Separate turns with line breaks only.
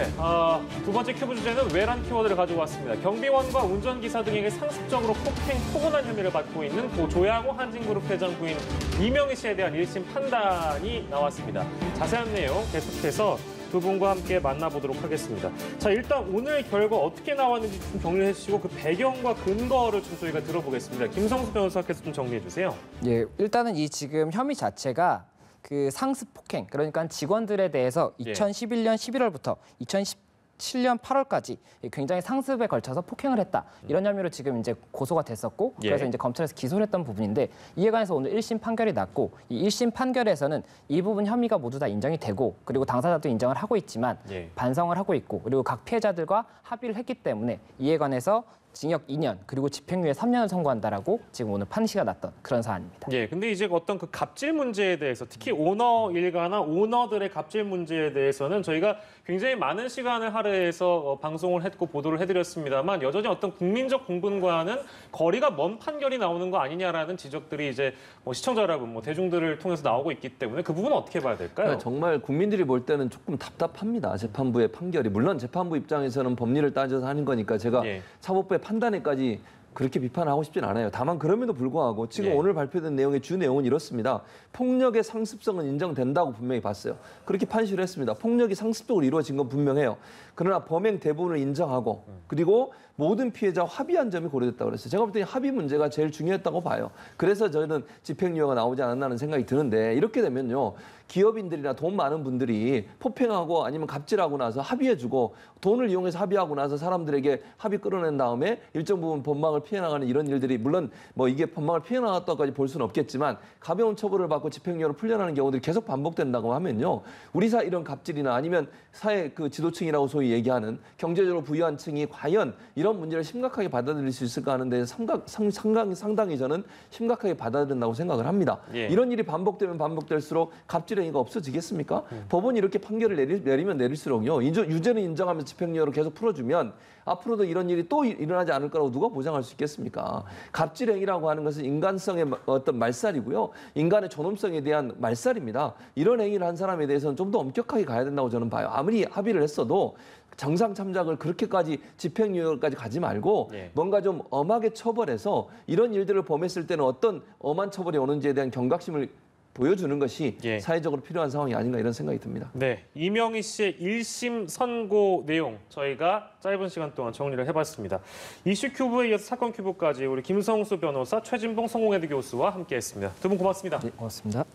네, 두 번째 큐브 주제는 외란 키워드를 가지고 왔습니다. 경비원과 운전기사 등에게 상습적으로 폭행, 포근한 혐의를 받고 있는 고 조양호 한진그룹 회장 부인 이명희 씨에 대한 1심 판단이 나왔습니다. 자세한 내용 계속해서 두 분과 함께 만나보도록 하겠습니다. 자, 일단 오늘 결과 어떻게 나왔는지 좀 정리해 주시고 그 배경과 근거를 좀 저희가 들어보겠습니다. 김성수 변호사께서 좀 정리해 주세요.
예, 일단은 이 지금 혐의 자체가 그 상습 폭행, 그러니까 직원들에 대해서 2011년 11월부터 2017년 8월까지 굉장히 상습에 걸쳐서 폭행을 했다. 이런 혐의로 지금 이제 고소가 됐었고, 그래서 이제 검찰에서 기소를 했던 부분인데, 이에 관해서 오늘 1심 판결이 났고, 이 1심 판결에서는 이 부분 혐의가 모두 다 인정이 되고, 그리고 당사자도 인정을 하고 있지만 반성을 하고 있고, 그리고 각 피해자들과 합의를 했기 때문에 이에 관해서 징역 2년 그리고 집행유예 3년을 선고한다라고 지금 오늘 판시가 났던 그런 사안입니다.
예, 근데 이제 어떤 그 갑질 문제에 대해서 특히 오너 일가나 오너들의 갑질 문제에 대해서는 저희가 굉장히 많은 시간을 할애해서 방송을 했고 보도를 해드렸습니다만 여전히 어떤 국민적 공분과는 거리가 먼 판결이 나오는 거 아니냐라는 지적들이 이제 시청자 여러분, 대중들을 통해서 나오고 있기 때문에 그 부분은 어떻게 봐야 될까요?
정말 국민들이 볼 때는 조금 답답합니다. 재판부의 판결이. 물론 재판부 입장에서는 법리를 따져서 하는 거니까 제가 사법부의 판단에까지 그렇게 비판하고 싶진 않아요. 다만 그럼에도 불구하고 지금 오늘 발표된 내용의 주 내용은 이렇습니다. 폭력의 상습성은 인정된다고 분명히 봤어요. 그렇게 판시를 했습니다. 폭력이 상습적으로 이루어진 건 분명해요. 그러나 범행 대부분을 인정하고 그리고 모든 피해자와 합의한 점이 고려됐다고 그랬어요. 제가 볼 때 합의 문제가 제일 중요했다고 봐요. 그래서 저는 집행유예가 나오지 않았나는 생각이 드는데 이렇게 되면요. 기업인들이나 돈 많은 분들이 폭행하고 아니면 갑질하고 나서 합의해주고 돈을 이용해서 합의하고 나서 사람들에게 합의 끌어낸 다음에 일정 부분 법망을 피해 나가는 이런 일들이 물론 이게 법망을 피해 나갔다고까지 볼 수는 없겠지만 가벼운 처벌을 받고 집행유예로 풀려나는 경우들이 계속 반복된다고 하면요. 우리 사회 이런 갑질이나 아니면 사회 그 지도층이라고 소위 얘기하는 경제적으로 부유한 층이 과연 이런 문제를 심각하게 받아들일 수 있을까 하는데 상당히 저는 심각하게 받아들인다고 생각을 합니다. 이런 일이 반복되면 반복될수록 갑질 행위가 없어지겠습니까? 법원이 이렇게 판결을 내리면 내릴수록요. 유죄는 인정하면서 집행유예로 계속 풀어주면 앞으로도 이런 일이 또 일어나지 않을 거라고 누가 보장할 수 있겠습니까? 갑질 행위라고 하는 것은 인간성의 어떤 말살이고요. 인간의 존엄성에 대한 말살입니다. 이런 행위를 한 사람에 대해서는 좀 더 엄격하게 가야 된다고 저는 봐요. 아무리 합의를 했어도 정상 참작을 그렇게까지 집행유예까지 가지 말고 뭔가 좀 엄하게 처벌해서 이런 일들을 범했을 때는 어떤 엄한 처벌이 오는지에 대한 경각심을 보여주는 것이 사회적으로 필요한 상황이 아닌가 이런 생각이 듭니다.
네, 이명희 씨의 1심 선고 내용 저희가 짧은 시간 동안 정리를 해봤습니다. 이슈 큐브에 이어서 사건 큐브까지 우리 김성수 변호사, 최진봉 성공회대 교수와 함께했습니다. 두 분 고맙습니다.
네, 고맙습니다.